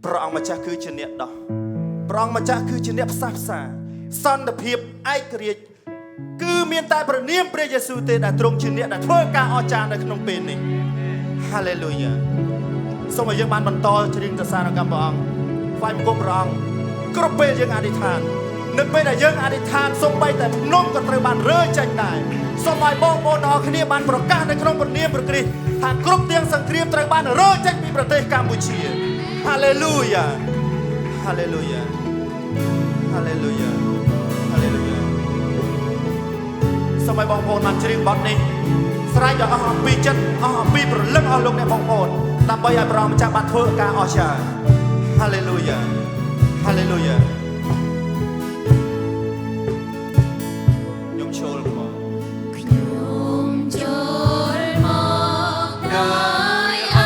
ព្រះអង្គម្ចាស់គឺជាអ្នកដោះព្រះអង្គម្ចាស់គឺជាអ្នកផ្សះផ្សាសន្តិភាពឯករាជ្យគឺមានតែព្រះនាមព្រះយេស៊ូវទេដែលទ្រង់ជាអ្នកដែលធ្វើការអស្ចារ្យនៅក្នុងពេលនេះ Hallelujah សូមឲ្យយើងបានបន្តច្រៀងសរសើរដល់ព្រះអង្គថ្វាយបង្គំព្រះអង្គគ្រប់ពេលយើងអធិដ្ឋាននៅពេលដែលយើងអធិដ្ឋានសូម្បីតែភ្នំក៏ត្រូវបានរើចេញដែរសូមឲ្យបងប្អូនទាំងអស់គ្នាបានប្រកាសនៅក្នុងព្រះនាមព្រះគ្រីស្ទថាគ្រប់ទាំងសង្គ្រាមត្រូវបានរើចេញពីប្រទេសកម្ពុជា Hallelujah Hallelujah Hallelujah Hallelujah សូមឲ្យបងប្អូនបានច្រៀងបទនេះស្រែកដល់អស់អំពីចិត្តអស់អំពីព្រលឹងអស់លោកអ្នកបងប្អូនដើម្បីឲ្យព្រះម្ចាស់បានធ្វើការអស្ចារ្យ Hallelujah Hallelujah ខ្ញុំចូលមក ខ្ញុំចូលមកដោយអ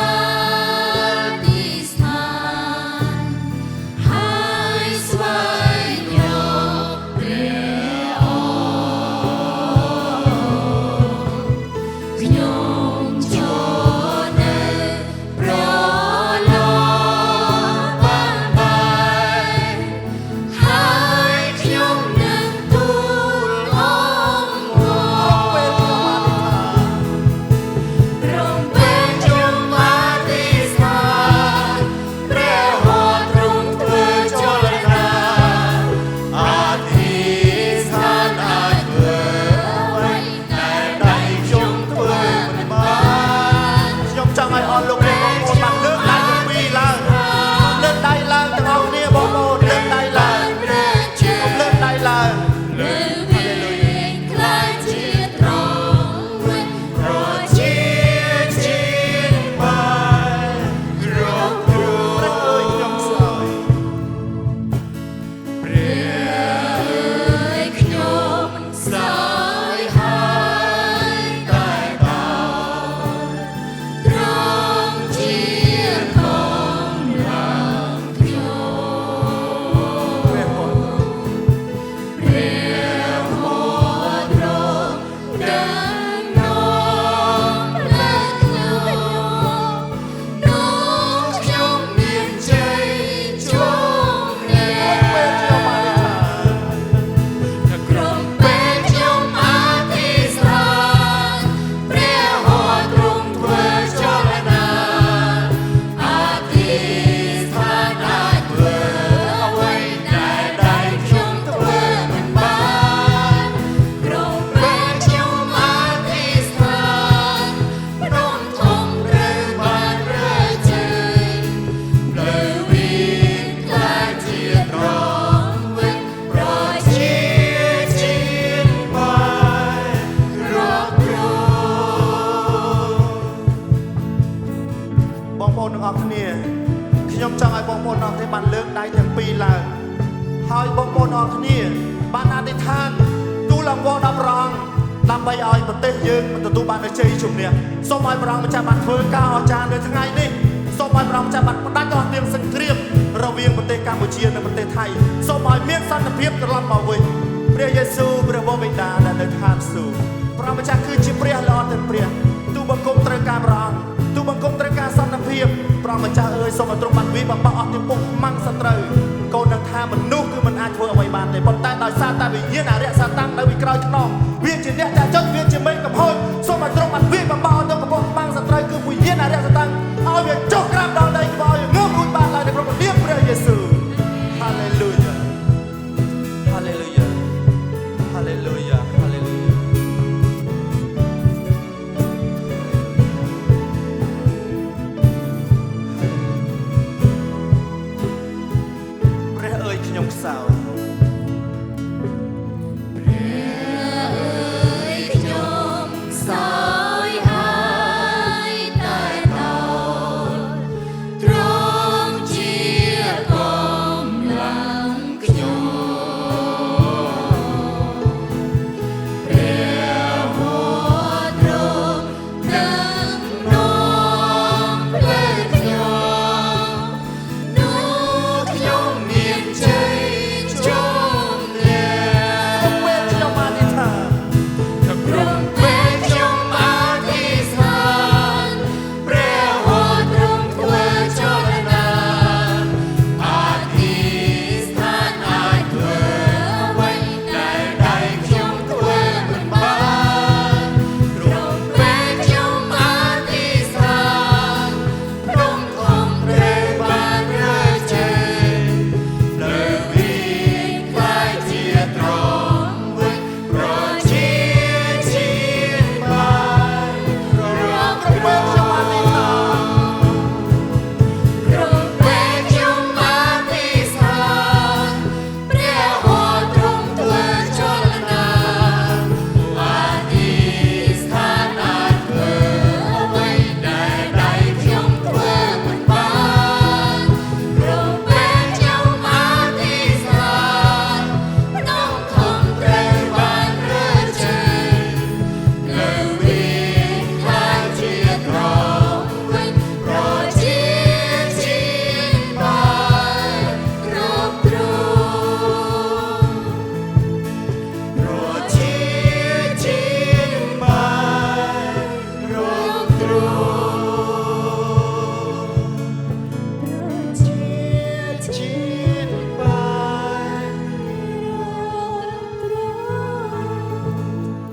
ធិស្ឋានហើយស្វែងរកព្រះអង្គខ្ញុំចូលនៅប្រឡងបានបាយហើយខ្ញុំនឹងទូលអង្វរព្រមពេលខ្ញុំអធិស្ឋានព្រះហស្ថទ្រង់ធ្វើចលនាអធិស្ឋានអាចធ្វើអ្វីតែដៃខ្ញុំធ្វើមិនបានខ្ញុំចង់ឲ្យអស់លោកអ្នកបងប្អូនបានលើកដៃទាំងពីរឡើងលើកដៃឡើងទាំងអស់គ្នាបងប្អូនលើកដៃឡើងលើកដៃឡើង នៅវិញខ្លាចជាត្រង់វិញប្រជាជាតិបានគ្រប់គ្រង ព្រះអើយខ្ញុំសោយ ព្រះអើយខ្ញុំសោយហើយតែដល់ទ្រង់ជាកម្លាំងខ្ញុំ ព្រះហស្ថ ព្រះហស្ថទ្រង់ដឹកនាំផ្លូវខ្ញុំនោះខ្ញុំមានជ័យជាប់លា ពេលខ្ញុំបានថា ក្រុមពេលខ្ញុំអធិស្ឋានព្រះហស្ថទ្រង់ធ្វើចលនាអធិស្ឋានអាចធ្វើអ្វីដែលដៃខ្ញុំធ្វើមិនបានក្រុមពេលខ្ញុំអធិស្ឋានភ្នំធំត្រូវបានរើចេញផ្លូវវិញខ្លាចជាត្រង់វិញប្រជាជាតិបានគ្រប់គ្រង បងប្អូនទាំងអស់គ្នាខ្ញុំចង់ឲ្យបងប្អូនទាំងអស់គ្នាបានលើកដៃទាំងពីរឡើងហើយបងប្អូនទាំងអស់គ្នាបានអធិដ្ឋានទូលអង្វរដល់ព្រះអង្គដើម្បីឲ្យប្រទេសយើងទទួលបាននូវជ័យជំនះសូមឲ្យព្រះអង្គម្ចាស់បានធ្វើការអស្ចារ្យនៅថ្ងៃនេះសូមឲ្យព្រះអង្គម្ចាស់បានផ្ដាច់អស់ទាំងសង្គ្រាមរវាងប្រទេសកម្ពុជានិងប្រទេសថៃសូមឲ្យមានសន្តិភាពត្រឡប់មកវិញព្រះយេស៊ូវព្រះវរបិតាដែលនៅឋានសួគ៌ព្រះម្ចាស់គឺជាព្រះល្អទាំងព្រះទូបង្គំត្រូវការព្រះអង្គទូបង្គំត្រូវការសន្តិភាពព្រះម្ចាស់អើយសូមឲ្យទ្រង់បានវាយបំផាត់អស់ទាំងពុកម៉ាំងសត្រូវកូននឹងថាមនុស្សគឺមិនអាចធ្វើអ្វីបានទេប៉ុន្តែដោយសារតែវិញ្ញាណអរិយសាតាំងនៅពីក្រោយខ្នងវាជាអ្នកចាចុចវាជាមេឃកំហុសសូមឲ្យទ្រង់បានវាយបំផាត់អស់ទាំងពុកម៉ាំងសត្រូវគឺវិញ្ញាណអរិយសាតាំងឲ្យវាចុះក្រាបដល់ដីក្បោឲ្យងើបរួចបានឡើយនៅក្នុងនាមព្រះយេស៊ូវ Hallelujah Hallelujah Hallelujah Hallelujah ខ ទ្រង់